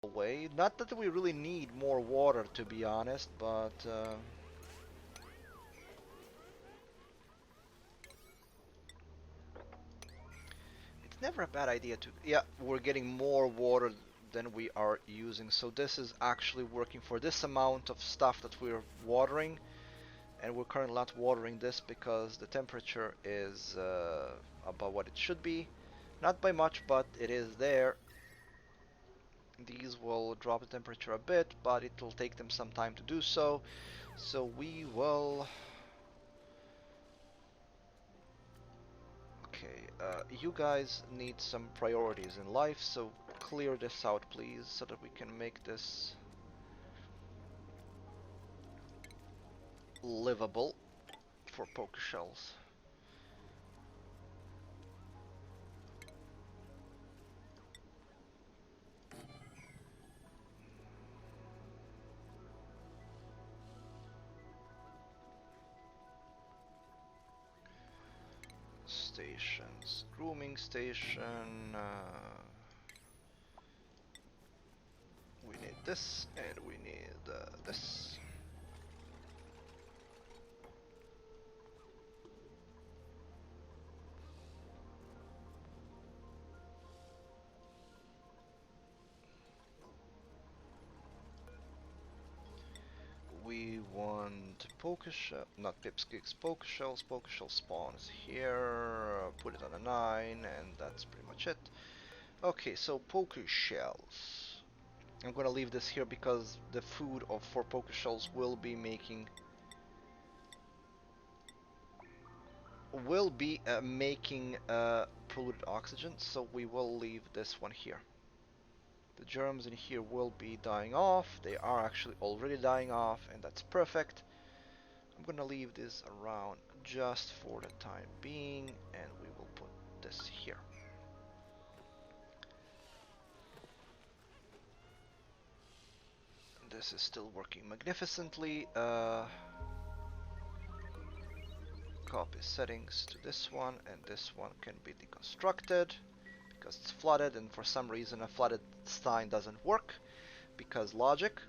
way. Not that we really need more water, to be honest, but it's never a bad idea to. Yeah, we're getting more water than we are using, so this is actually working for this amount of stuff that we're watering, and we're currently not watering this because the temperature is above what it should be. Not by much, but it is there. These will drop the temperature a bit, but it will take them some time to do so. So we will. Okay, you guys need some priorities in life, so clear this out, please, so that we can make this livable for poker shells. Stations, grooming station. We need this, and we need this. We want poker shell, not pipsqueaks, poker shell spawns here, put it on a 9, and that's pretty much it. Okay, so poker shells. I'm gonna leave this here because the food of for poker shells will be making polluted oxygen, so we will leave this one here. The germs in here will be dying off. They are actually already dying off, and that's perfect. I'm gonna leave this around just for the time being, and we will put this here. This is still working magnificently. Copy settings to this one, and this one can be deconstructed because it's flooded, and for some reason a flooded sign doesn't work because logic.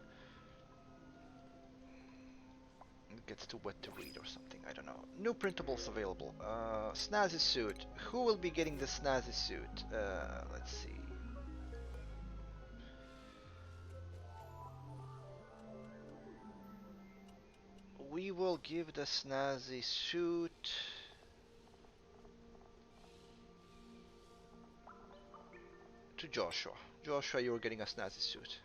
It gets too wet to read or something, I don't know. New printables available. Snazzy suit. Who will be getting the snazzy suit? Let's see. We will give the snazzy suit to Joshua. Joshua, you're getting a snazzy suit.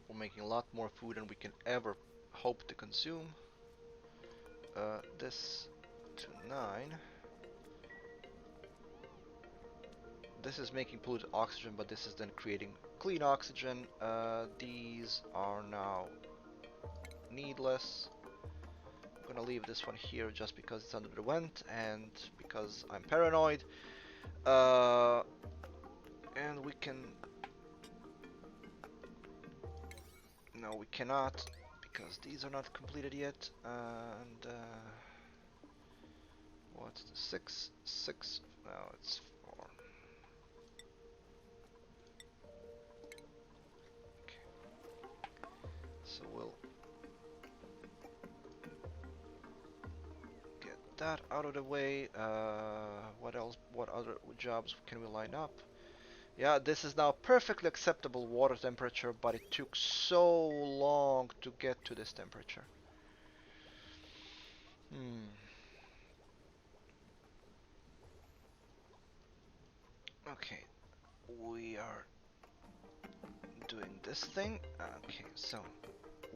We're making a lot more food than we can ever hope to consume. This to 9. This is making polluted oxygen, but this is then creating clean oxygen. These are now needless. I'm gonna leave this one here just because it's under the vent and because I'm paranoid. Uh, and we can... No, we cannot because these are not completed yet. And what's the 6? 6? No, it's 4. Okay. So we'll get that out of the way. What else? What other jobs can we line up? Yeah, this is now perfectly acceptable water temperature, but it took so long to get to this temperature. Hmm. Okay, we are doing this thing. Okay, so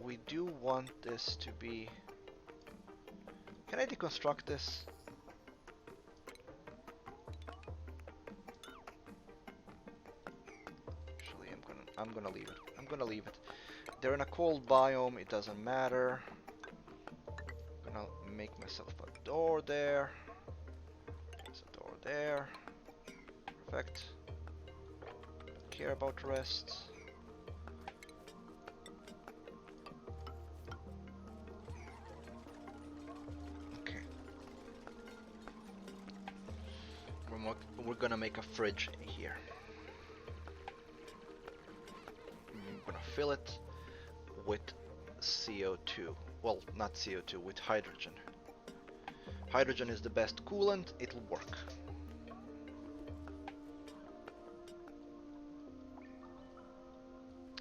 we do want this to be... Can I deconstruct this? Actually, I'm gonna leave it. I'm gonna leave it. They're in a cold biome, it doesn't matter. I'm gonna make myself a door there. There's a door there. Perfect. Care about the rest. Okay. We're gonna make a fridge here. I'm gonna fill it with CO2. Well, not CO2, with hydrogen. Hydrogen is the best coolant, it'll work.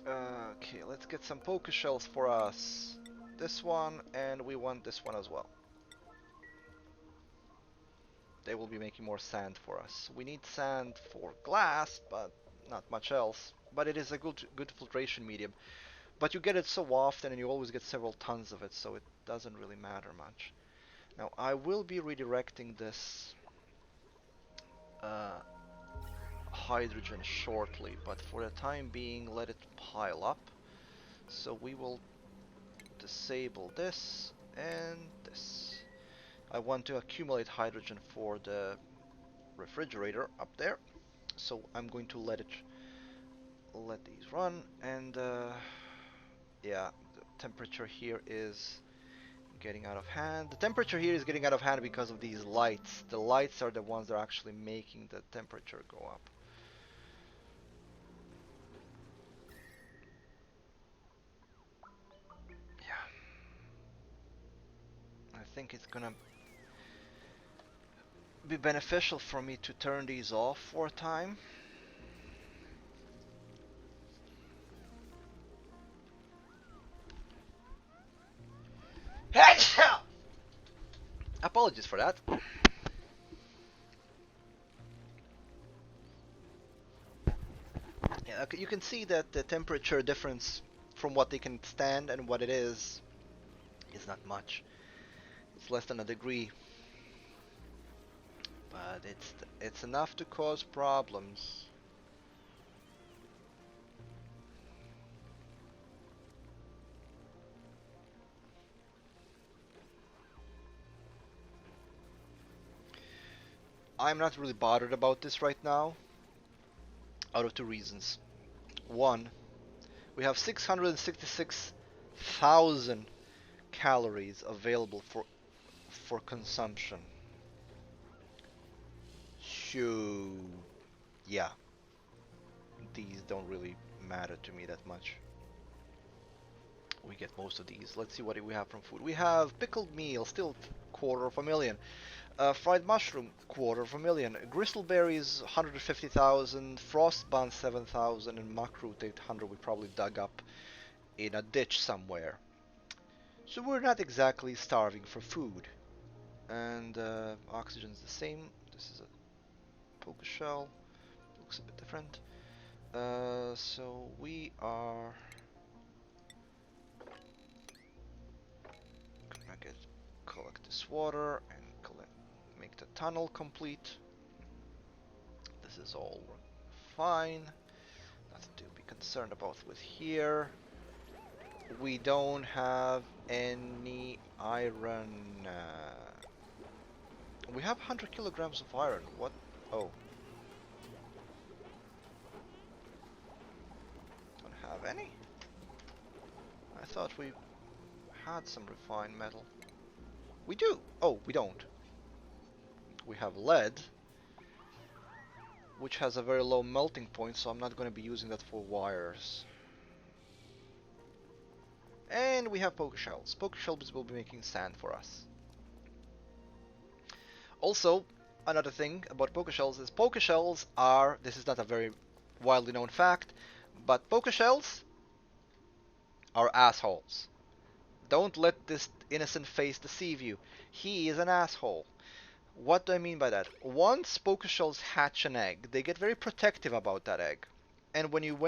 Okay, let's get some poker shells for us. This one, and we want this one as well. They will be making more sand for us. We need sand for glass, but not much else. But it is a good filtration medium. But you get it so often and you always get several tons of it, so it doesn't really matter much. Now I will be redirecting this uh, hydrogen shortly, but for the time being let it pile up. So we will disable this and this. I want to accumulate hydrogen for the refrigerator up there, so I'm going to let these run, and yeah, the temperature here is getting out of hand. The temperature here is getting out of hand because of these lights. The lights are the ones that are actually making the temperature go up. Yeah, I think it's gonna be beneficial for me to turn these off for a time. Apologies for that. Yeah, okay, you can see that the temperature difference from what they can stand and what it is not much. It's less than a degree, but it's enough to cause problems. I'm not really bothered about this right now, out of two reasons. One, we have 666,000 calories available for consumption. So, yeah, these don't really matter to me that much. We get most of these. Let's see what we have from food. We have pickled meal, still 250,000. Fried mushroom, 250,000. Gristleberries, 150,000. Frost bun, 7,000. And muckroot, 800. We probably dug up in a ditch somewhere. So we're not exactly starving for food. And oxygen is the same. This is a poker shell. Looks a bit different. So we are gonna collect this water and make the tunnel complete. This is all fine. Nothing to be concerned about with here. We don't have any iron. We have 100 kilograms of iron. What? Oh. Don't have any? I thought we had some refined metal. We do! Oh, we don't. We have lead, which has a very low melting point, so I'm not going to be using that for wires. And we have poker shells. Poker shells will be making sand for us. Also, another thing about poker shells is poker shells are, this is not a very widely known fact, but poker shells are assholes. Don't let this innocent face deceive you. He is an asshole. What do I mean by that? Once poker shells hatch an egg, they get very protective about that egg. And when you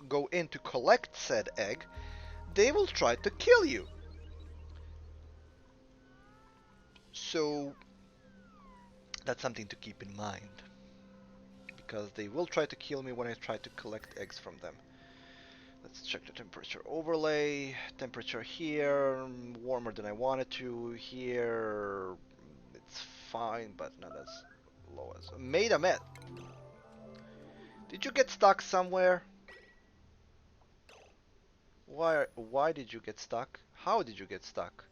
go in to collect said egg, they will try to kill you. So that's something to keep in mind, because they will try to kill me when I try to collect eggs from them. Let's check the temperature overlay. Temperature here, warmer than I wanted to. Here, it's fine, but not as low as... Made a met. Did you get stuck somewhere? Why did you get stuck? How did you get stuck?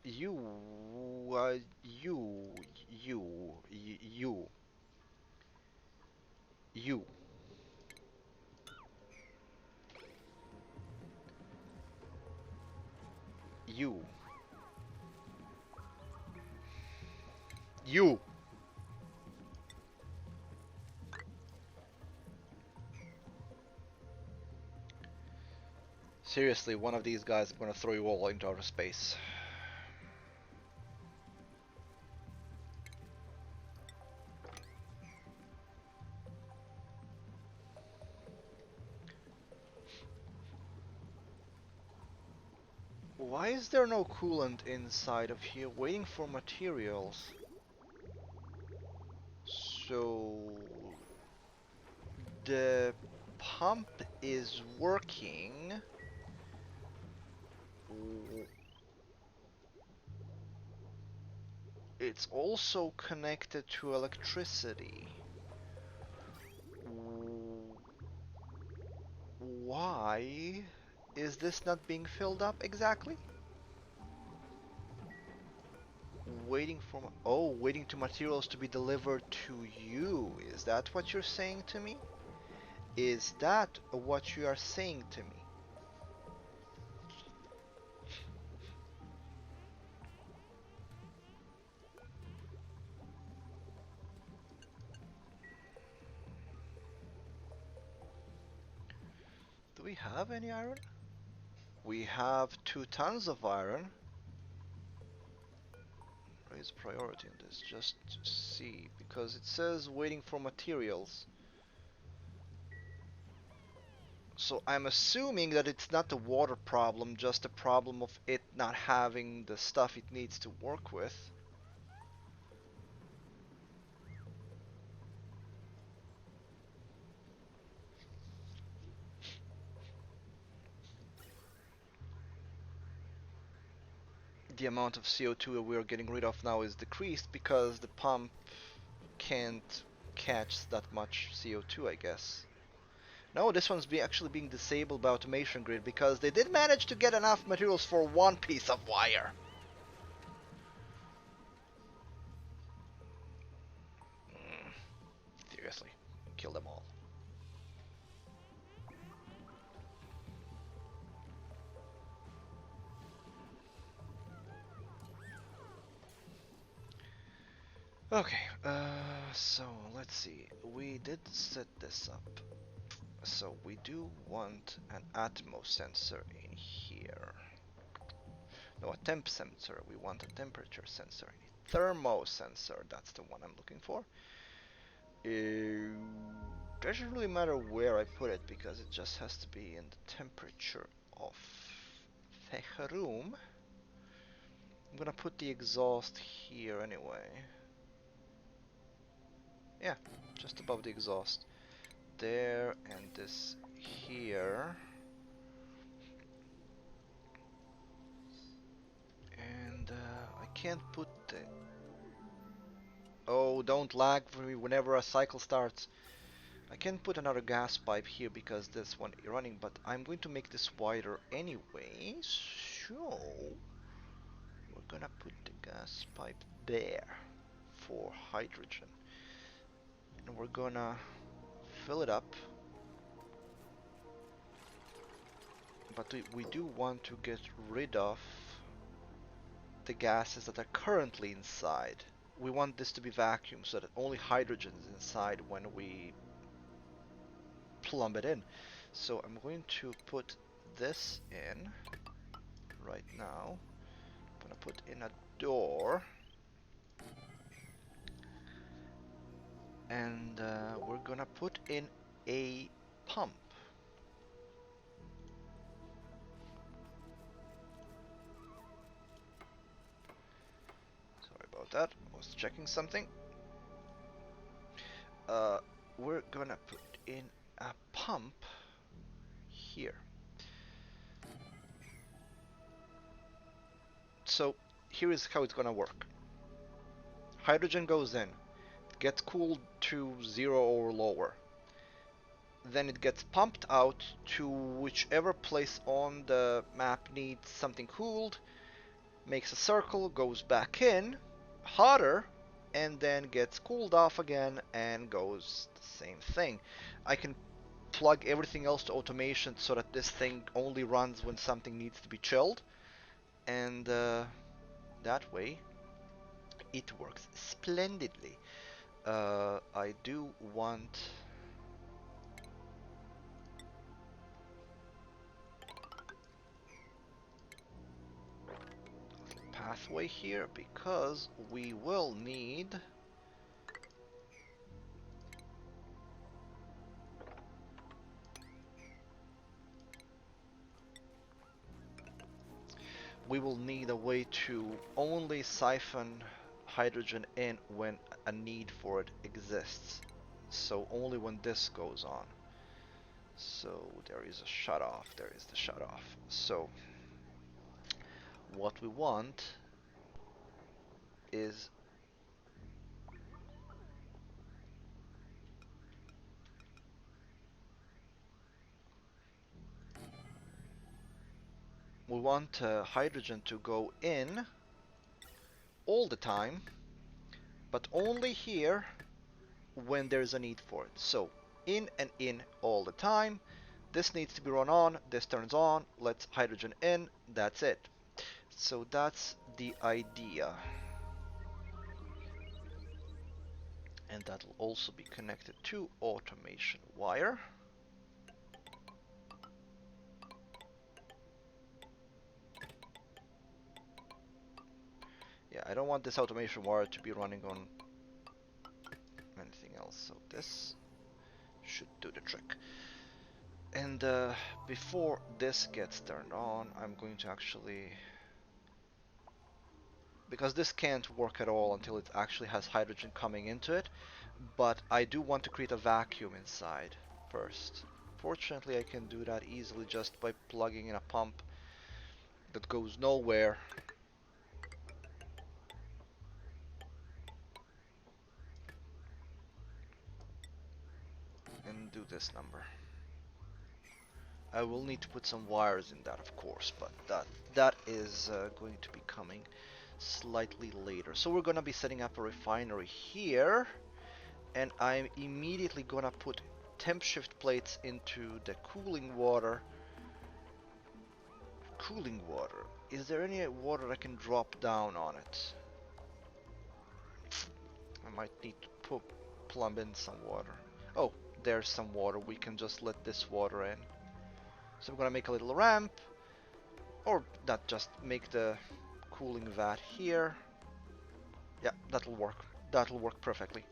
You, you, you, you, you. Seriously, one of these guys is gonna throw you all into outer space. Why is there no coolant inside of here waiting for materials? So the pump is working. It's also connected to electricity. Why is this not being filled up exactly? Waiting to materials to be delivered to you. Is that what you're saying to me? Is that what you are saying to me? Do we have any iron? We have 2 tons of iron. Raise priority in this, just to see, because it says waiting for materials. So I'm assuming that it's not a water problem, just a problem of it not having the stuff it needs to work with. The amount of CO2 we're getting rid of now is decreased because the pump can't catch that much CO2, I guess. No, this one's actually being disabled by automation grid because they did manage to get enough materials for one piece of wire. Seriously, kill them all. Okay, so let's see. We did set this up. So we do want an Atmos sensor in here. No, a temp sensor. We want a temperature sensor. A thermo sensor. That's the one I'm looking for. Doesn't really matter where I put it because it just has to be in the temperature of the room. I'm gonna put the exhaust here anyway. Yeah, just above the exhaust. There and this here. And I can't put the... Oh, don't lag for me whenever a cycle starts. I can't put another gas pipe here because this one is running, but I'm going to make this wider anyway. So we're gonna put the gas pipe there for hydrogen. And we're gonna fill it up. But we do want to get rid of the gases that are currently inside. We want this to be vacuum so that only hydrogen is inside when we plumb it in. So I'm going to put this in right now. I'm gonna put in a door, and we're gonna put in a pump. Sorry about that, I was checking something. We're gonna put in a pump here. So here is how it's gonna work. Hydrogen goes in, gets cooled to 0 or lower. Then it gets pumped out to whichever place on the map needs something cooled, makes a circle, goes back in, hotter, and then gets cooled off again and goes the same thing. I can plug everything else to automation so that this thing only runs when something needs to be chilled, and that way it works splendidly. I do want a pathway here because we will need a way to only siphon hydrogen in when a need for it exists. So only when this goes on. So there is a shut off. There is the shut off. So what we want is we want hydrogen to go in all the time, but only here when there's a need for it. So in and in all the time. This needs to be run on, this turns on, let's hydrogen in, that's it. So that's the idea. And that'll also be connected to automation wire. Yeah, I don't want this automation wire to be running on anything else, so this should do the trick. And before this gets turned on, I'm going to actually, because this can't work at all until it actually has hydrogen coming into it, but I do want to create a vacuum inside first. Fortunately, I can do that easily just by plugging in a pump that goes nowhere. And do this number. I will need to put some wires in that, of course, but that is going to be coming slightly later. So we're gonna be setting up a refinery here, and I'm immediately gonna put temp shift plates into the cooling water. Cooling water. Is there any water I can drop down on it? I might need to plumb in some water. Oh, there's some water. We can just let this water in. So I'm gonna make a little ramp, or not, just make the cooling vat here. Yeah, that'll work. That'll work perfectly.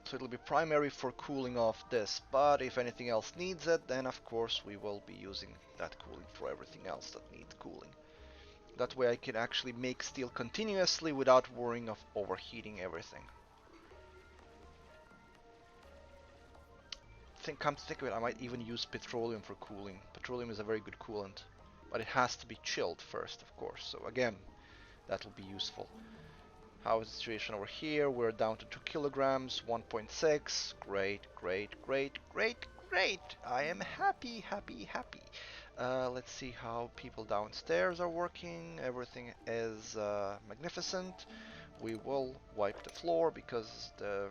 So it'll be primary for cooling off this, but if anything else needs it, then of course we will be using that cooling for everything else that needs cooling. That way I can actually make steel continuously without worrying of overheating everything. Come to think of it, I might even use petroleum for cooling. Petroleum is a very good coolant, but it has to be chilled first, of course. So again, that will be useful. How is the situation over here? We're down to 2 kilograms, 1.6. Great, great, great, great, great. I am happy, happy, happy. Let's see how people downstairs are working. Everything is magnificent. We will wipe the floor because the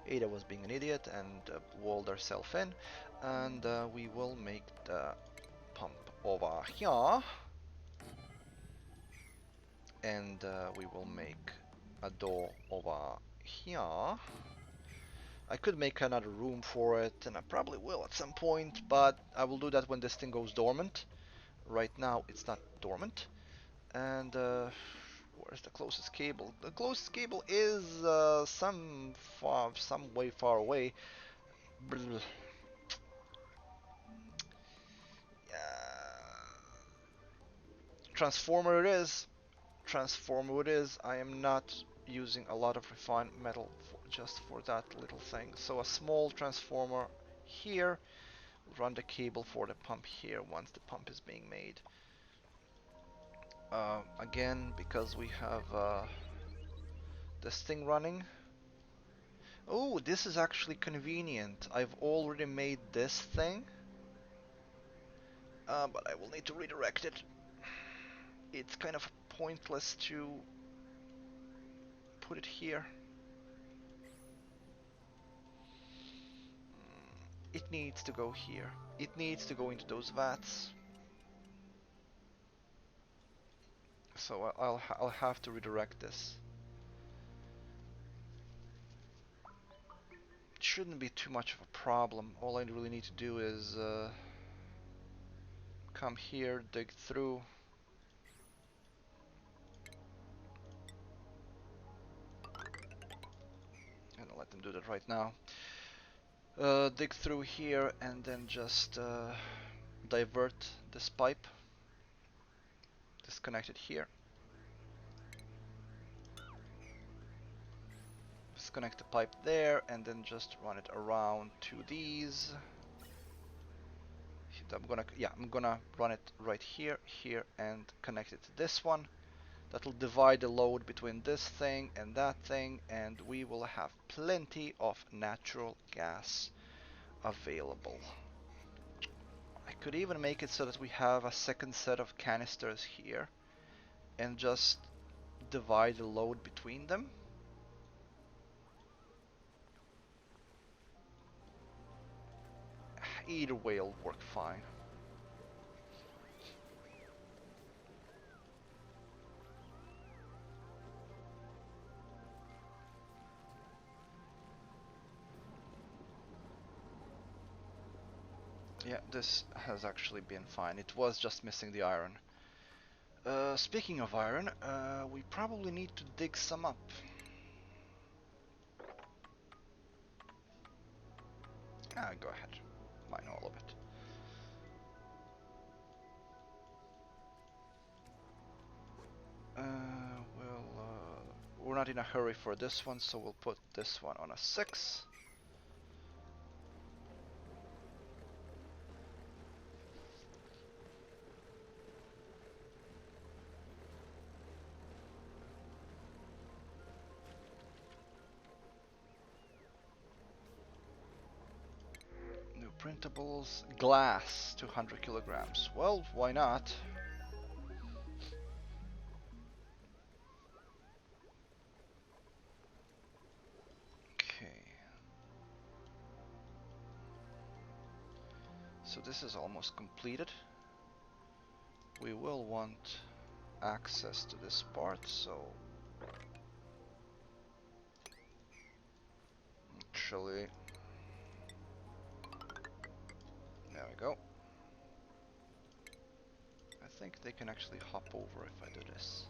Ada was being an idiot and walled herself in. And we will make the pump over here. And we will make a door over here. I could make another room for it, and I probably will at some point, but I will do that when this thing goes dormant. Right now it's not dormant. And where's the closest cable? The closest cable is some way far away. Blah. Transformer it is. Transformer it is. I am not using a lot of refined metal just for that little thing. So a small transformer here will run the cable for the pump here once the pump is being made. Again, because we have this thing running. Oh, this is actually convenient. I've already made this thing, but I will need to redirect it. It's kind of pointless to put it here. It needs to go here. It needs to go into those vats. So I'll have to redirect this. It shouldn't be too much of a problem. All I really need to do is come here, dig through. And I'll let them do that right now. Dig through here and then just divert this pipe. Disconnect it here. Disconnect the pipe there and then just run it around to these. I'm gonna run it right here, here, and connect it to this one. That'll divide the load between this thing and that thing, and we will have plenty of natural gas available. I could even make it so that we have a second set of canisters here and just divide the load between them. Either way will work fine. Yeah, this has actually been fine. It was just missing the iron. Speaking of iron, we probably need to dig some up. Go ahead. Mine all of it. We're not in a hurry for this one, so we'll put this one on a 6. New printables. Glass, 200 kilograms. Well, why not? Okay. So this is almost completed. We will want access to this part, so actually, there we go. I think they can actually hop over if I do this.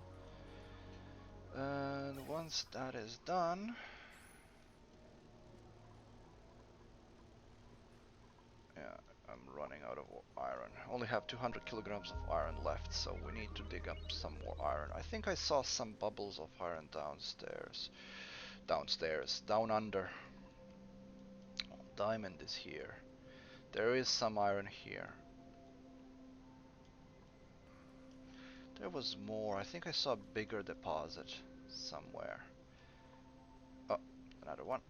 And once that is done, yeah, I'm running out of iron. I only have 200 kilograms of iron left, so we need to dig up some more iron. I think I saw some bubbles of iron downstairs. Down under. Diamond is here. There is some iron here. There was more. I think I saw a bigger deposit somewhere. Oh, another one.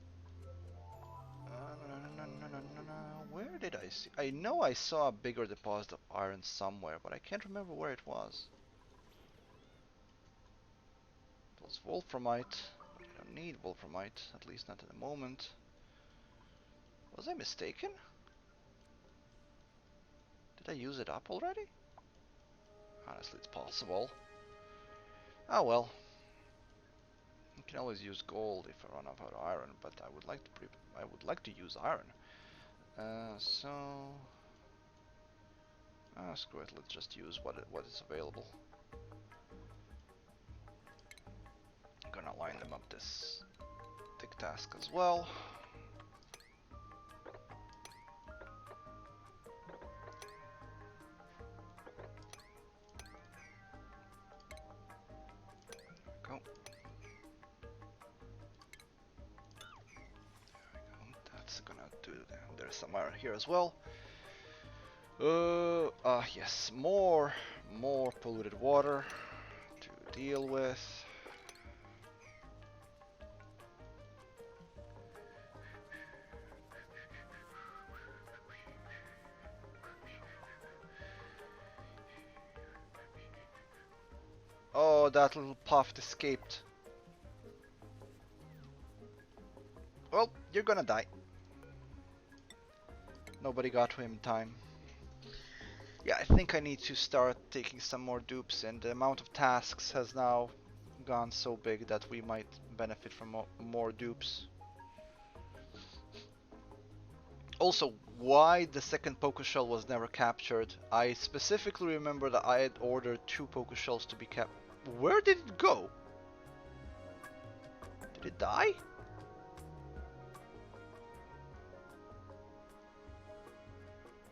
Where did I see? I know I saw a bigger deposit of iron somewhere, but I can't remember where it was. It was wolframite, but I don't need wolframite, at least not at the moment. Was I mistaken? Did I use it up already? Honestly, it's possible. Oh well. You can always use gold if I run out of iron, but I would like to use iron. So screw it. Let's just use what is available. I'm gonna line them up this tick task as well. Go. There we go. That's gonna do. There's some iron here as well. Yes, more polluted water to deal with. Oh, that little puff escaped. Well, you're gonna die. Nobody got to him in time. Yeah, I think I need to start taking some more dupes, and the amount of tasks has now gone so big that we might benefit from more dupes. Also, why the second Poké Shell was never captured? I specifically remember that I had ordered 2 Poké Shells to be kept. Where did it go? Did it die?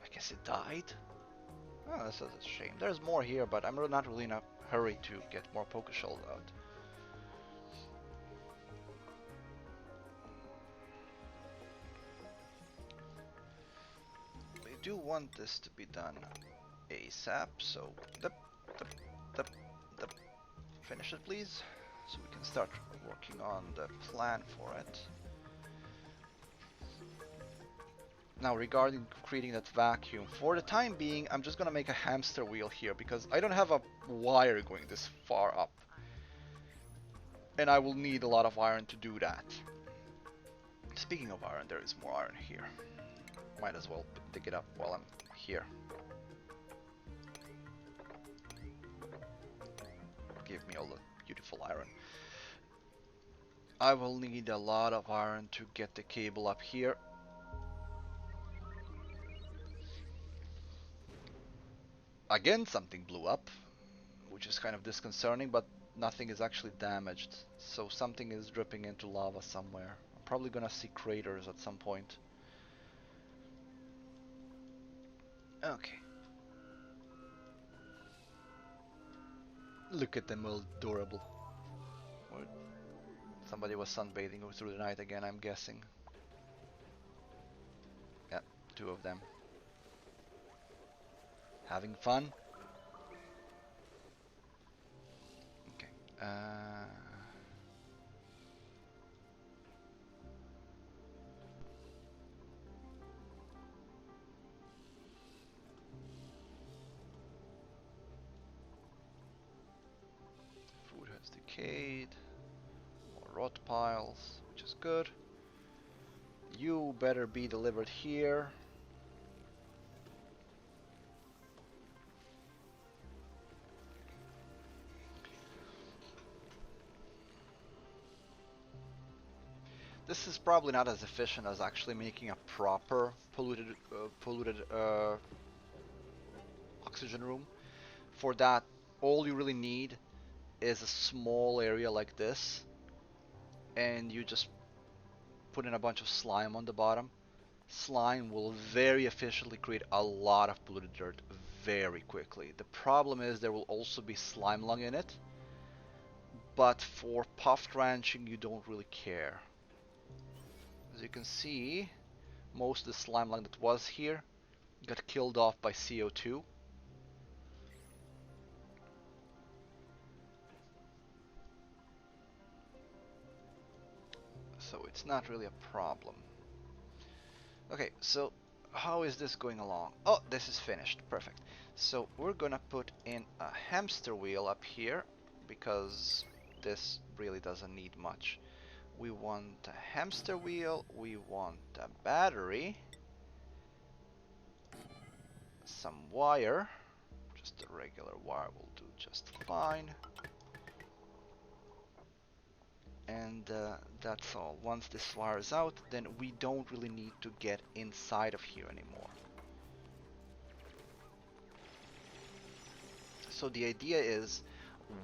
I guess it died. Oh, that's a shame. There's more here, but I'm not really in a hurry to get more Poké Shells out. We do want this to be done ASAP, so the finish it please, so we can start working on the plan for it. Now regarding creating that vacuum, for the time being I'm just gonna make a hamster wheel here because I don't have a wire going this far up, and I will need a lot of iron to do that. Speaking of iron, there is more iron here. Might as well dig it up while I'm here. Give me all the beautiful iron. I will need a lot of iron to get the cable up here. Again, something blew up, which is kind of disconcerting, but nothing is actually damaged. So something is dripping into lava somewhere. I'm probably gonna see craters at some point. Okay. Look at them, all adorable. Somebody was sunbathing through the night again, I'm guessing. Yeah, 2 of them. Having fun? Okay. Food has decayed. More rot piles, which is good. You better be delivered here. This is probably not as efficient as actually making a proper polluted oxygen room. For that, all you really need is a small area like this, and you just put in a bunch of slime on the bottom. Slime will very efficiently create a lot of polluted dirt very quickly. The problem is there will also be slime lung in it, but for puffed ranching you don't really care. As you can see, most of the slime lung that was here got killed off by CO2. So it's not really a problem. Okay, so how is this going along? Oh, this is finished. Perfect. So we're gonna put in a hamster wheel up here because this really doesn't need much. We want a hamster wheel, we want a battery, some wire, just a regular wire will do just fine. And that's all. Once this wire is out, then we don't really need to get inside of here anymore. So the idea is,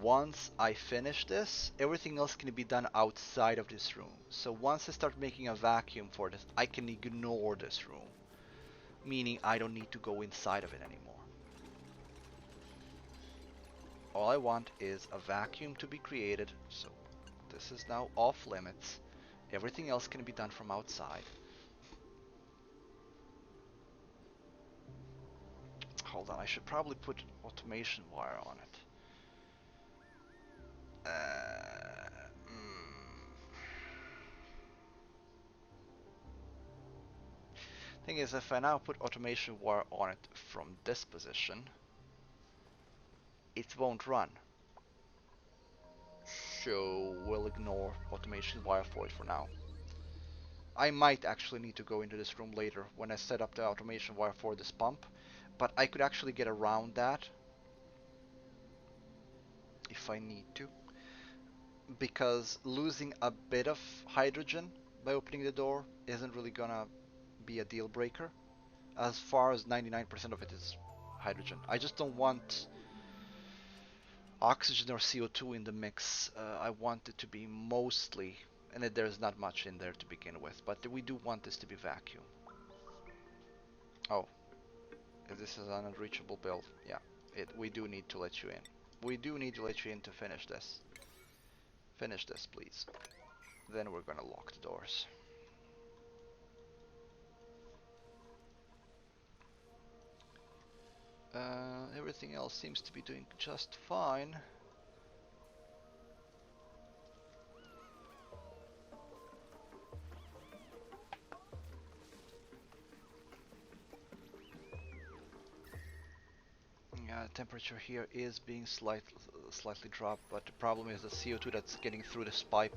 once I finish this, everything else can be done outside of this room. So once I start making a vacuum for this, I can ignore this room, meaning I don't need to go inside of it anymore. All I want is a vacuum to be created, so this is now off limits. Everything else can be done from outside. Hold on, I should probably put automation wire on it. Thing is, if I now put automation wire on it from this position, it won't run. so we'll ignore automation wire for it for now. I might actually need to go into this room later when I set up the automation wire for this pump, but I could actually get around that if I need to, because losing a bit of hydrogen by opening the door isn't really gonna be a deal breaker, as far as 99% of it is hydrogen. I just don't want oxygen or CO2 in the mix. I want it to be mostly, and there's not much in there to begin with, but we do want this to be vacuum. Oh, if this is an unreachable build, yeah, we do need to let you in. We do need to let you in to finish this. Finish this, please. Then we're gonna lock the doors. Everything else seems to be doing just fine. Yeah, the temperature here is being slightly dropped, but the problem is the CO2 that's getting through this pipe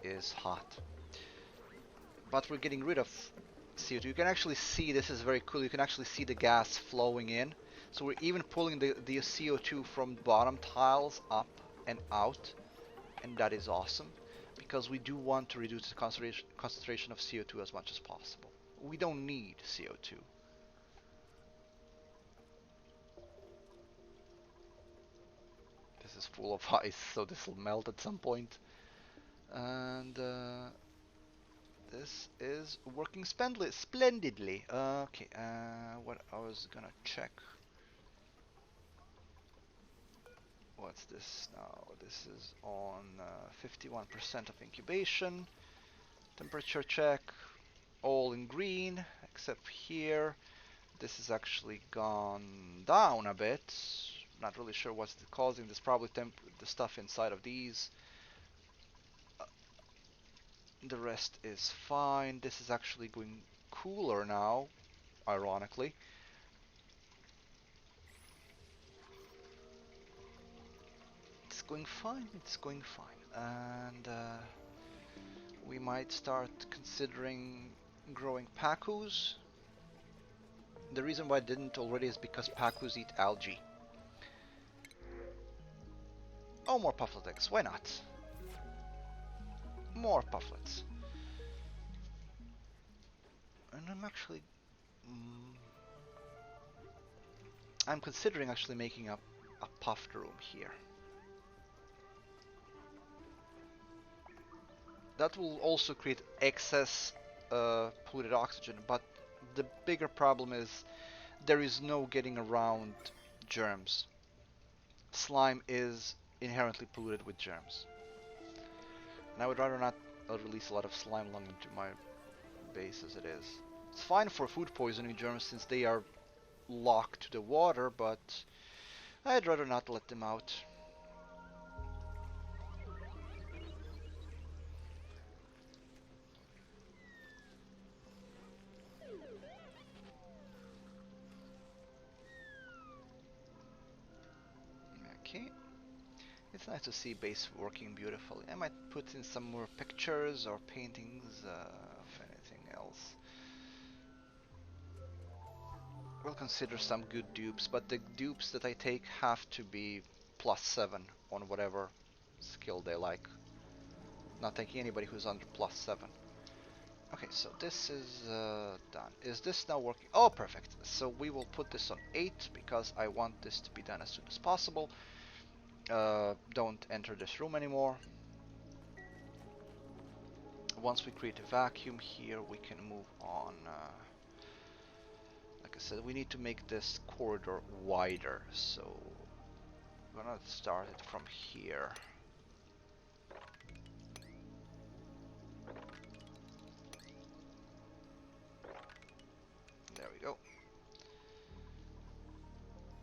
is hot. But we're getting rid of CO2. You can actually see, this is very cool, you can actually see the gas flowing in. So we're even pulling the CO2 from bottom tiles up and out, and that is awesome, because we do want to reduce the concentration of CO2 as much as possible. We don't need CO2. This is full of ice, so this will melt at some point. And this is working splendidly. Okay, what I was gonna check. What's this now? This is on 51% of incubation. Temperature check, all in green, except here. This has actually gone down a bit. Not really sure what's causing this. Probably the stuff inside of these. The rest is fine. This is actually going cooler now, ironically. It's going fine, it's going fine. And we might start considering growing pacus. The reason why I didn't already is because pacus eat algae. Oh, more pufflet eggs, why not? More pufflets. And I'm actually... Mm, I'm considering actually making a puffed room here. That will also create excess polluted oxygen, but the bigger problem is there is no getting around germs. Slime is inherently polluted with germs. And I would rather not release a lot of slime lung into my base as it is. It's fine for food poisoning germs since they are locked to the water, but I'd rather not let them out. Okay. It's nice to see base working beautifully. I might put in some more pictures or paintings, if anything else. We'll consider some good dupes, but the dupes that I take have to be +7 on whatever skill they like. Not taking anybody who's under +7. Okay, so this is done. Is this now working? Oh, perfect. So we will put this on 8 because I want this to be done as soon as possible. Don't enter this room anymore. Once we create a vacuum here, we can move on. Like I said, we need to make this corridor wider, so we're gonna start it from here. There we go.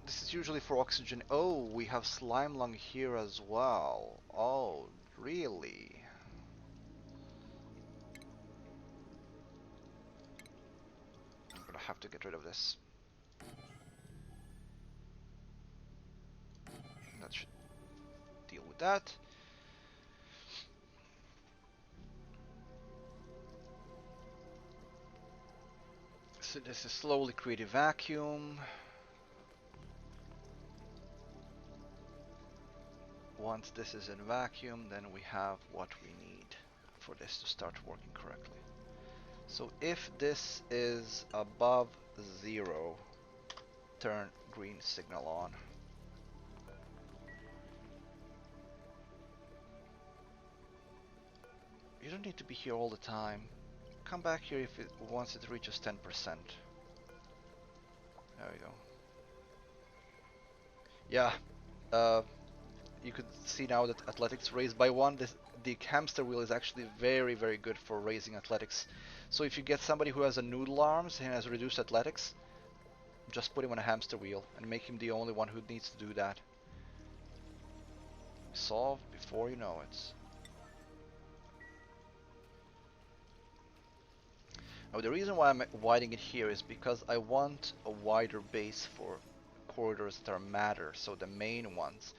This is usually for oxygen. Oh, we have slime lung here as well. Oh, really? I'm gonna have to get rid of this. That should deal with that. So this is slowly creating vacuum. Once this is in vacuum, then we have what we need for this to start working correctly. So if this is above 0, turn green signal on. You don't need to be here all the time. Come back here if once it reaches 10%. There we go. Yeah, you could see now that athletics raised by 1. The hamster wheel is actually very, very good for raising athletics. So if you get somebody who has a noodle arms and has reduced athletics, just put him on a hamster wheel and make him the only one who needs to do that. Solve before you know it. Now the reason why I'm widening it here is because I want a wider base for corridors that are matter, so the main ones.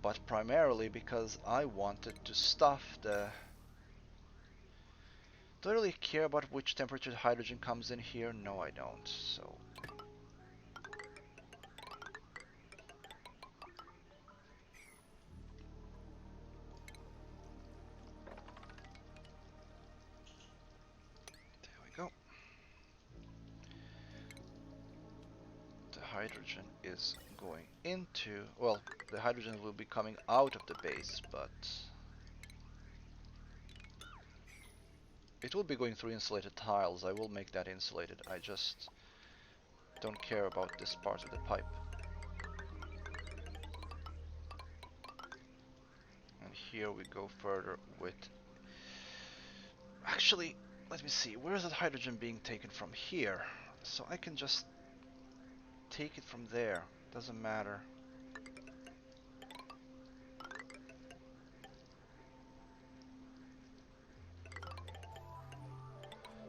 But primarily because I wanted to stuff the... Do I really care about which temperature hydrogen comes in here? No, I don't. So there we go. The hydrogen is going into... Well, the hydrogen will be coming out of the base, but... It will be going through insulated tiles. I will make that insulated. I just don't care about this part of the pipe. And here we go further with... Actually, let me see. Where is that hydrogen being taken from? Here. So I can just take it from there. Doesn't matter.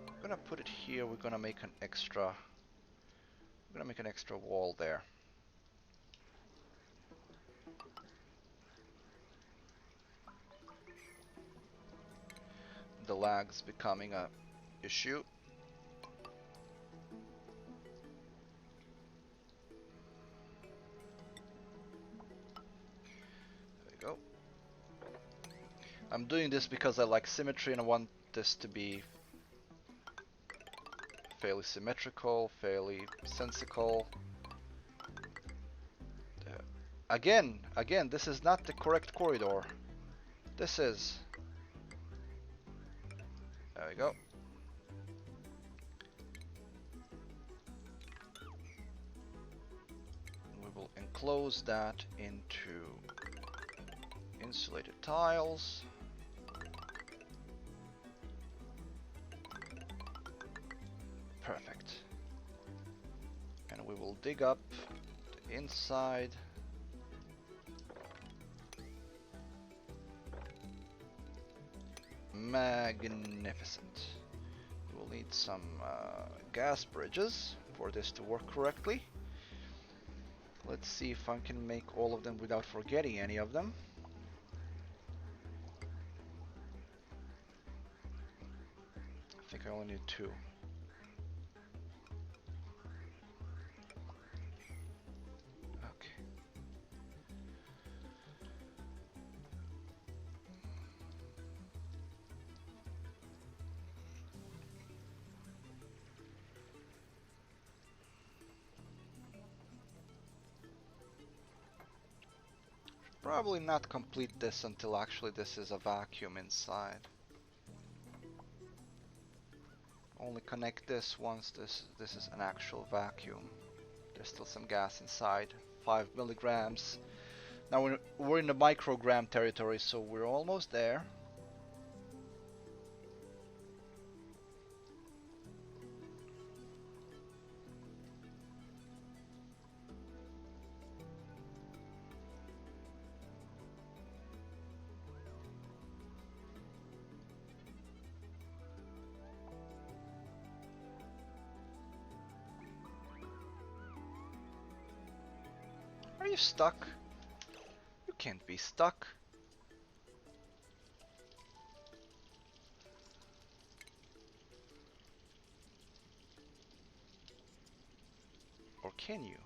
I'm gonna put it here. We're gonna make an extra... We're gonna make an extra wall there. The lag's becoming a issue. There we go. I'm doing this because I like symmetry and I want this to be fairly symmetrical, fairly sensical. Again, this is not the correct corridor. This is... There we go. We will enclose that into insulated tiles. Perfect. And we will dig up the inside. Magnificent. We will need some gas bridges for this to work correctly. Let's see if I can make all of them without forgetting any of them. I think I only need 2. Okay. Probably not complete this until actually this is a vacuum inside. Only connect this once this is an actual vacuum. There's still some gas inside. 5 milligrams. Now we're in the microgram territory, so we're almost there. Are you stuck? You can't be stuck. can you?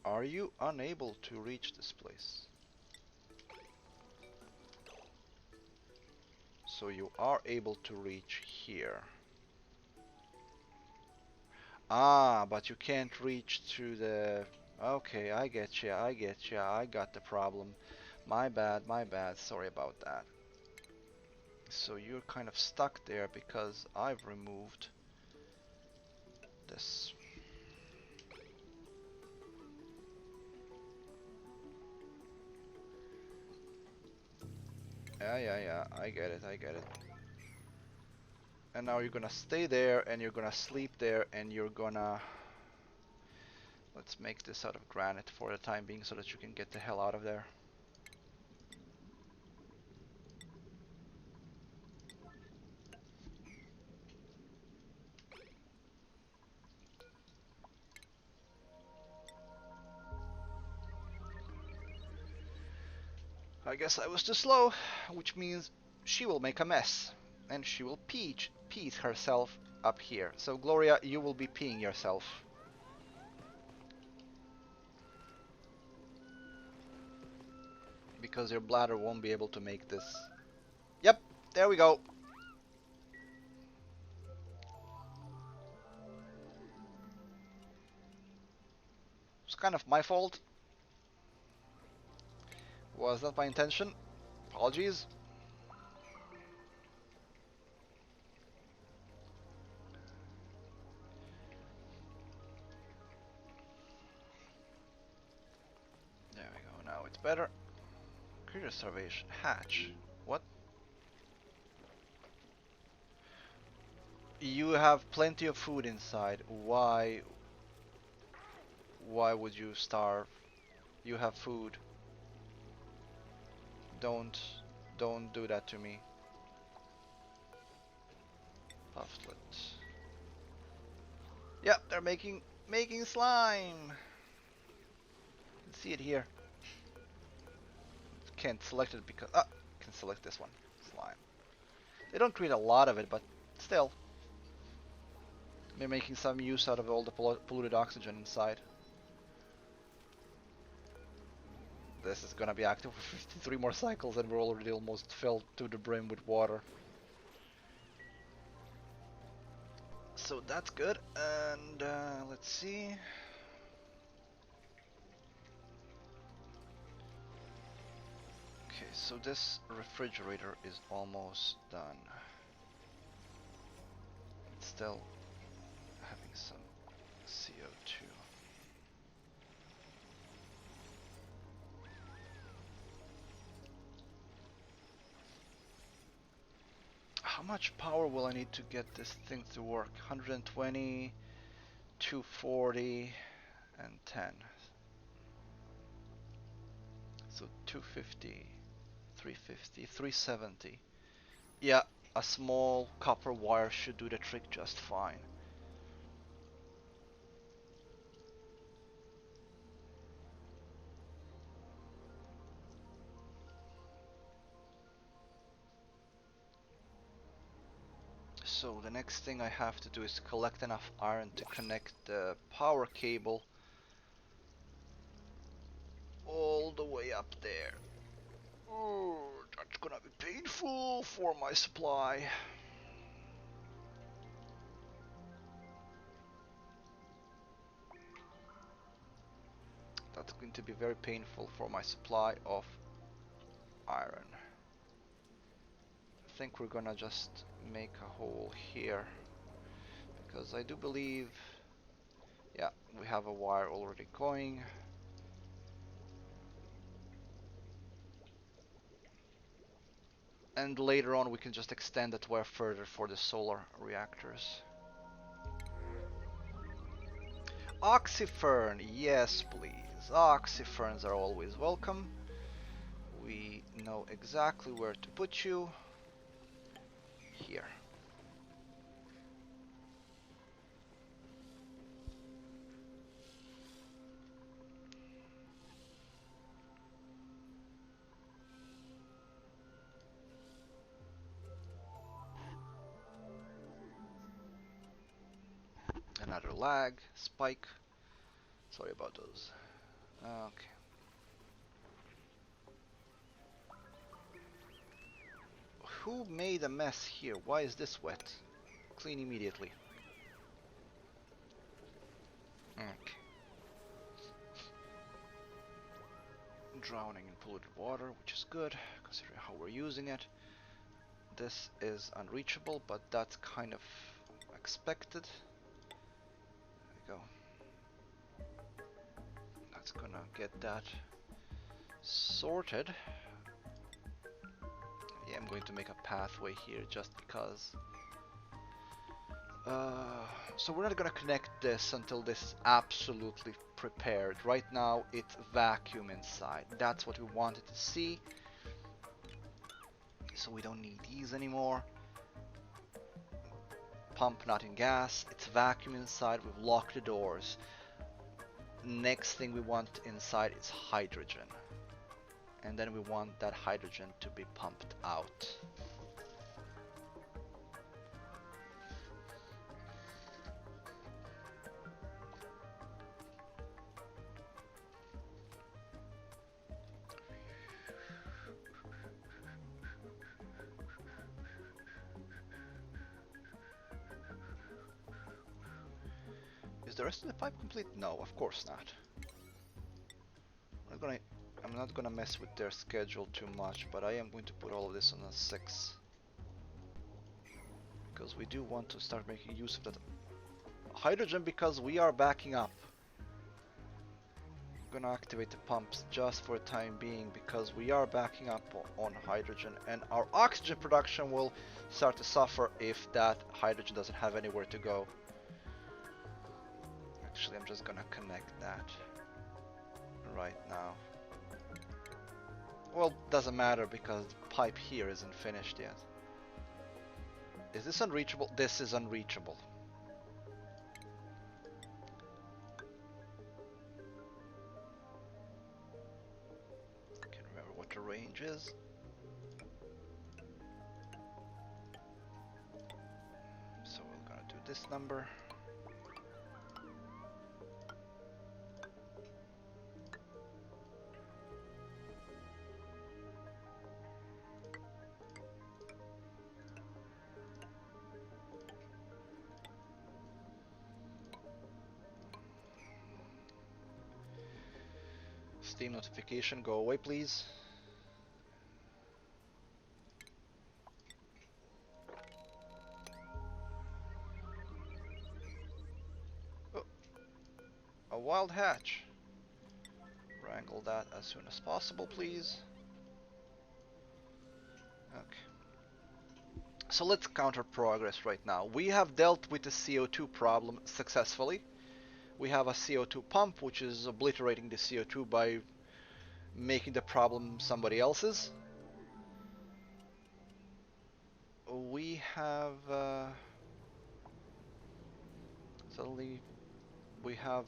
Are you unable to reach this place? So you are able to reach here. Ah, but you can't reach through the... Okay, I get you, I get you, I got the problem. My bad, sorry about that. So you're kind of stuck there because I've removed this. Yeah, I get it, I get it. And now you're gonna stay there and you're gonna sleep there and you're gonna... Let's make this out of granite for the time being so that you can get the hell out of there. I guess I was too slow, which means she will make a mess. And she will pee herself up here. So Gloria, you will be peeing yourself. Because your bladder won't be able to make this. Yep, there we go. It's kind of my fault. Was not my intention. Apologies. There we go, now it's better. Critter starvation. Hatch. What? You have plenty of food inside. Why would you starve? You have food. Don't don't do that to me. Pufflet. Yep, they're making slime. You can see it here. Can't select it because can select this one. Slime. They don't create a lot of it, but still. They're making some use out of all the polluted oxygen inside. This is gonna be active for 53 more cycles and we're already almost filled to the brim with water. So that's good, and let's see. Okay, so this refrigerator is almost done. It's still having some CO2. How much power will I need to get this thing to work? 120, 240, and 10. So 250, 350, 370. Yeah, a small copper wire should do the trick just fine. So the next thing I have to do is collect enough iron to connect the power cable all the way up there. Oh, that's gonna be painful for my supply. That's going to be very painful for my supply of iron. I think we're gonna just make a hole here because I do believe, yeah, we have a wire already going. And later on we can just extend that wire further for the solar reactors. Oxyfern, yes please. Oxyferns are always welcome. We know exactly where to put you. Here. lag, spike. Sorry about those. Okay. Who made a mess here? Why is this wet? Clean immediately. Okay. Drowning in polluted water, which is good, considering how we're using it. This is unreachable, but that's kind of expected. There we go. That's gonna get that sorted. Yeah, I'm going to make a pathway here just because. So we're not gonna connect this until this is absolutely prepared. Right now it's vacuum inside. That's what we wanted to see. So we don't need these anymore. Pump not in gas. It's vacuum inside. We've locked the doors. Next thing we want inside is hydrogen. And then we want that hydrogen to be pumped out. Is the rest of the pipe complete? No, of course not. I'm not gonna mess with their schedule too much, but I am going to put all of this on a 6. Because we do want to start making use of that hydrogen because we are backing up. I'm gonna activate the pumps just for the time being because we are backing up on hydrogen, and our oxygen production will start to suffer if that hydrogen doesn't have anywhere to go. Actually, I'm just gonna connect that right now. Well, doesn't matter because the pipe here isn't finished yet. Is this unreachable? This is unreachable. Can't remember what the range is. So we're gonna do this number. Steam notification, go away please. Oh, a wild hatch. Wrangle that as soon as possible please. Okay. So let's counter progress right now. We have dealt with the CO2 problem successfully. We have a CO2 pump which is obliterating the CO2 by making the problem somebody else's. We have suddenly we have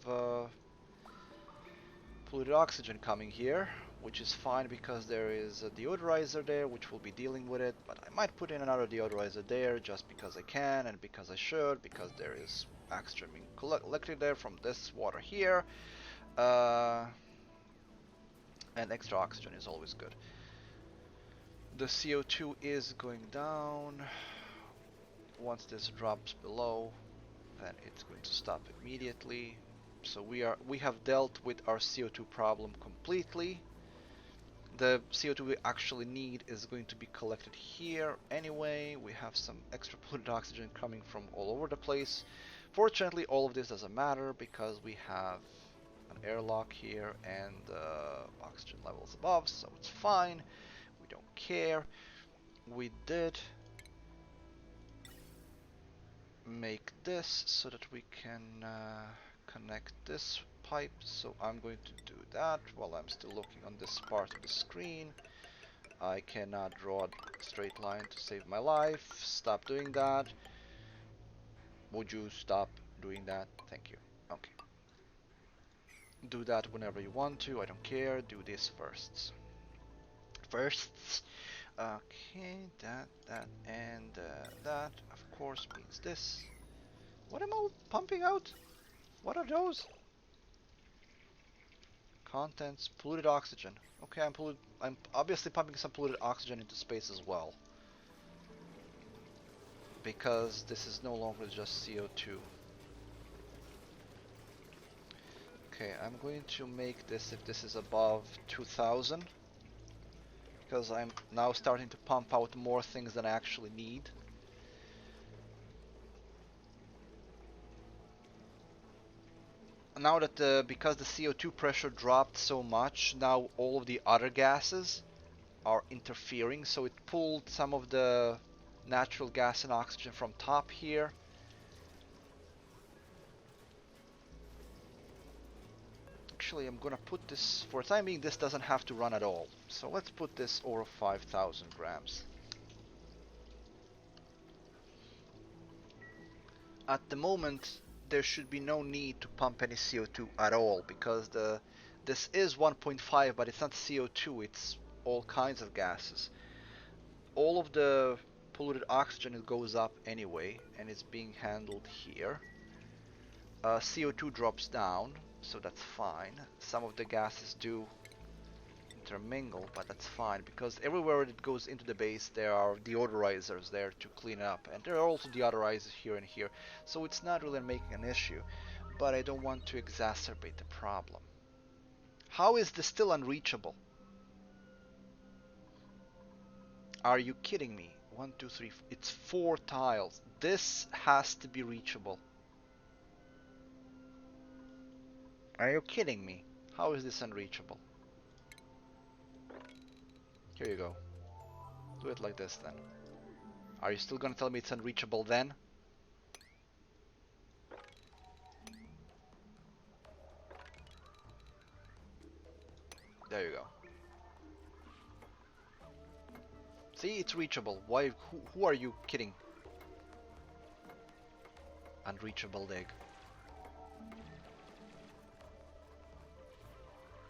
polluted oxygen coming here, which is fine because there is a deodorizer there which will be dealing with it, but I might put in another deodorizer there just because I can and because I should, because there is oxygen being collected there from this water here, and extra oxygen is always good. The CO2 is going down. Once this drops below, then it's going to stop immediately. So we have dealt with our CO2 problem completely. The CO2 we actually need is going to be collected here anyway. We have some extra polluted oxygen coming from all over the place. Fortunately, all of this doesn't matter because we have an airlock here and oxygen levels above, so it's fine. We don't care. We did make this so that we can connect this pipe, so I'm going to do that while I'm still looking on this part of the screen. I cannot draw a straight line to save my life. Stop doing that. Would you stop doing that? Thank you. Okay. Do that whenever you want to, I don't care. Do this first. Firsts. Okay, that, and that, of course, means this. What am I pumping out? What are those? Contents, polluted oxygen. Okay, I'm obviously pumping some polluted oxygen into space as well. Because this is no longer just CO2. Okay, I'm going to make this if this is above 2000. Because I'm now starting to pump out more things than I actually need. Now that because the CO2 pressure dropped so much, now all of the other gases are interfering, so it pulled some of the natural gas and oxygen from top here. Actually, I'm gonna put this, for the time being, this doesn't have to run at all. So let's put this over 5,000 grams. At the moment, there should be no need to pump any CO2 at all, because this is 1.5, but it's not CO2, it's all kinds of gases. All of the polluted oxygen it goes up anyway, and it's being handled here. CO2 drops down, so that's fine. Some of the gases do intermingle, but that's fine because everywhere it goes into the base there are deodorizers there to clean up, and there are also deodorizers here and here, so it's not really making an issue, but I don't want to exacerbate the problem. How is this still unreachable? Are you kidding me? One, two, three, it's 4 tiles. This has to be reachable. Are you kidding me? How is this unreachable? Here you go. Do it like this then. Are you still gonna tell me it's unreachable then? There you go. See, it's reachable. Why? Who are you kidding? Unreachable dig.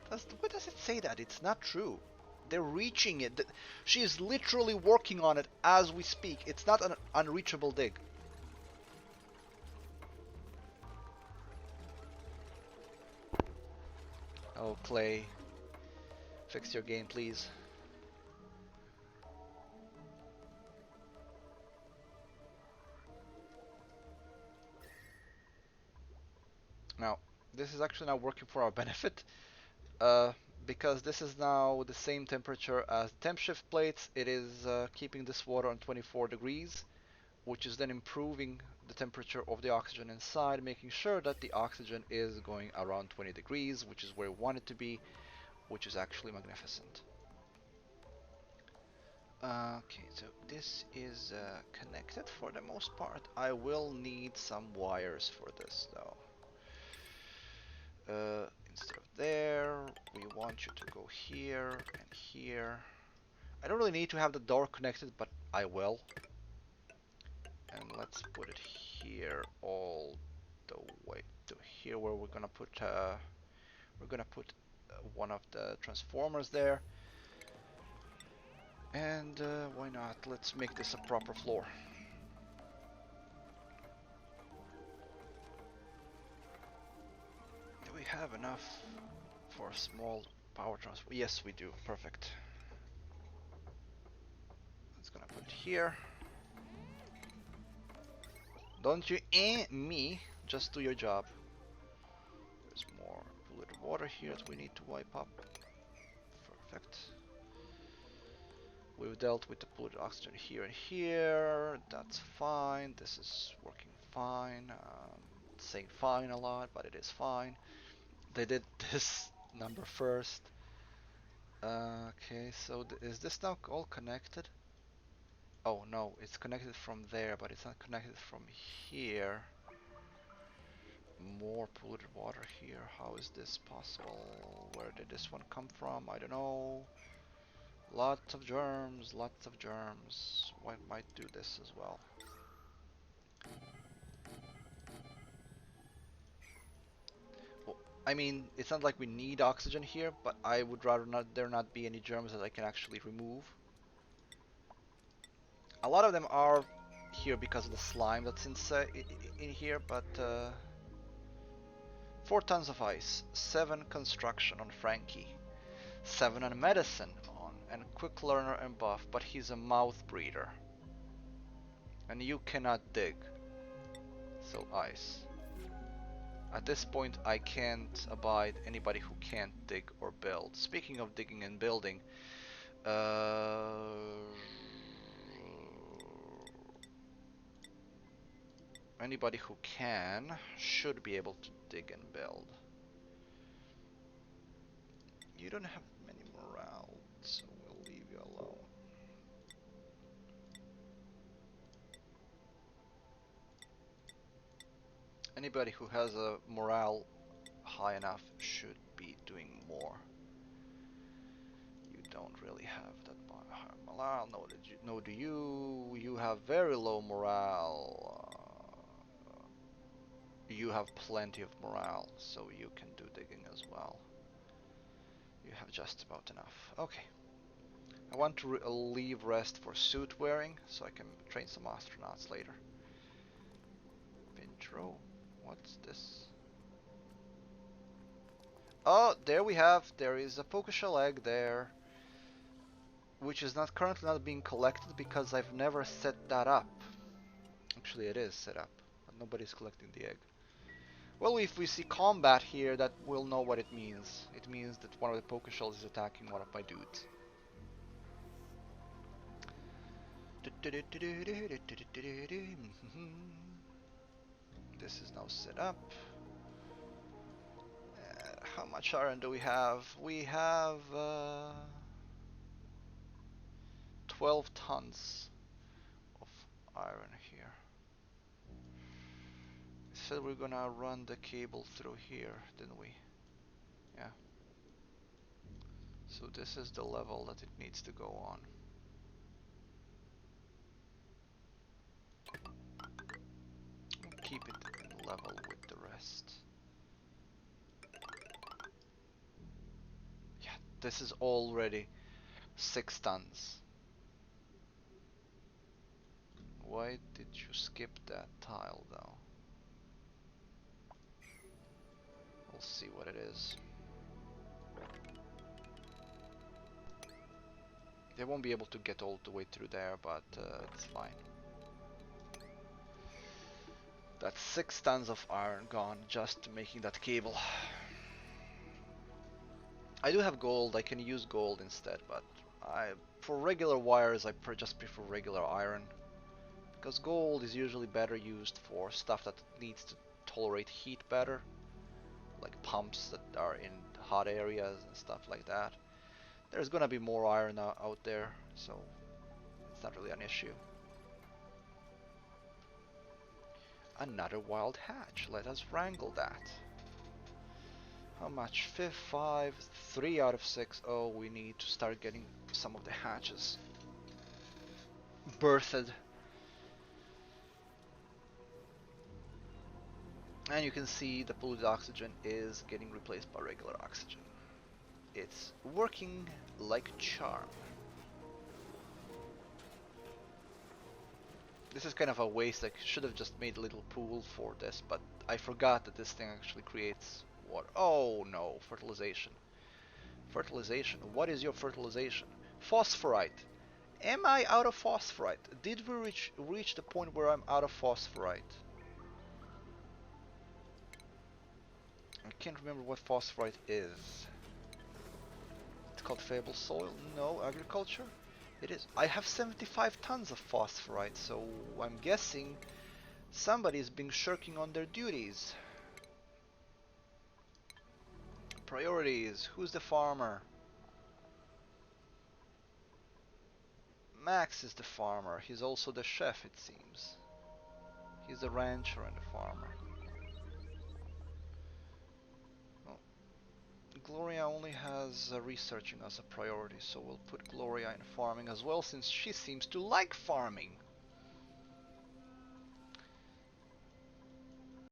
Why does it say that? It's not true. They're reaching it. She is literally working on it as we speak. It's not an unreachable dig. Oh, Clay. Fix your game, please. Now, this is actually now working for our benefit. Uh, because this is now the same temperature as temp shift plates. It is keeping this water on 24 degrees, which is then improving the temperature of the oxygen inside, making sure that the oxygen is going around 20 degrees, which is where we want it to be, which is actually magnificent. Okay, so this is connected for the most part. I will need some wires for this though. Instead of there, we want you to go here and here. I don't really need to have the door connected, but I will. And let's put it here all the way to here, where we're gonna put one of the transformers there. And why not? Let's make this a proper floor. Do we have enough for a small power transfer? Yes, we do. Perfect. It's gonna put it here. Don't you me, just do your job. There's more polluted water here that we need to wipe up. Perfect. We've dealt with the polluted oxygen here and here. That's fine. This is working fine. Saying fine a lot, but it is fine. They did this number first. Okay, so is this now all connected? Oh no, it's connected from there, but it's not connected from here. More polluted water here. How is this possible? Where did this one come from? I don't know. Lots of germs, lots of germs. One might do this as well. Well, I mean, it's not like we need oxygen here, but I would rather not there not be any germs that I can actually remove. A lot of them are here because of the slime that's inside in here, but 4 tons of ice, 7 construction on Frankie, 7 on medicine on, and quick learner and buff, but he's a mouth breather. And you cannot dig. So ice. At this point I can't abide anybody who can't dig or build. Speaking of digging and building, anybody who can should be able to dig and build. You don't have many morale, so we'll leave you alone. Anybody who has a morale high enough should be doing more. You don't really have that high morale. No, do you? You have very low morale. You have plenty of morale, so you can do digging as well. You have just about enough. Okay. I want to leave rest for suit wearing, so I can train some astronauts later. Intro. What's this? Oh, there we have. There is a poker shell egg there, which is currently not being collected because I've never set that up. Actually, it is set up, but nobody's collecting the egg. Well, if we see combat here, that we'll know what it means. It means that one of the poker shells is attacking one of my dudes. This is now set up. How much iron do we have? We have 12 tons of iron here. Said we're gonna run the cable through here, didn't we? Yeah. So this is the level that it needs to go on. Keep it in level with the rest. Yeah, this is already 6 tons. Why did you skip that tile though? We'll see what it is. They won't be able to get all the way through there, but it's fine. That's 6 tons of iron gone just making that cable. I do have gold, I can use gold instead, but for regular wires I just prefer regular iron. Because gold is usually better used for stuff that needs to tolerate heat better. Like pumps that are in hot areas and stuff like that. There's gonna be more iron out there, so it's not really an issue. Another wild hatch. Let us wrangle that. How much? 5, 3 out of 6. Oh, we need to start getting some of the hatches birthed. And you can see the polluted oxygen is getting replaced by regular oxygen. It's working like a charm. This is kind of a waste. I should have just made a little pool for this, but I forgot that this thing actually creates water. Oh no, fertilization. Fertilization. What is your fertilization? Phosphorite. Am I out of phosphorite? Did we reach the point where I'm out of phosphorite? I can't remember what phosphorite is. It's called Fable Soil? No, agriculture? It is. I have 75 tons of phosphorite, so I'm guessing somebody's been shirking on their duties. Priorities. Who's the farmer? Max is the farmer. He's also the chef, it seems. He's the rancher and the farmer. Oh. Gloria only has researching as a priority, so we'll put Gloria in farming as well, since she seems to like farming.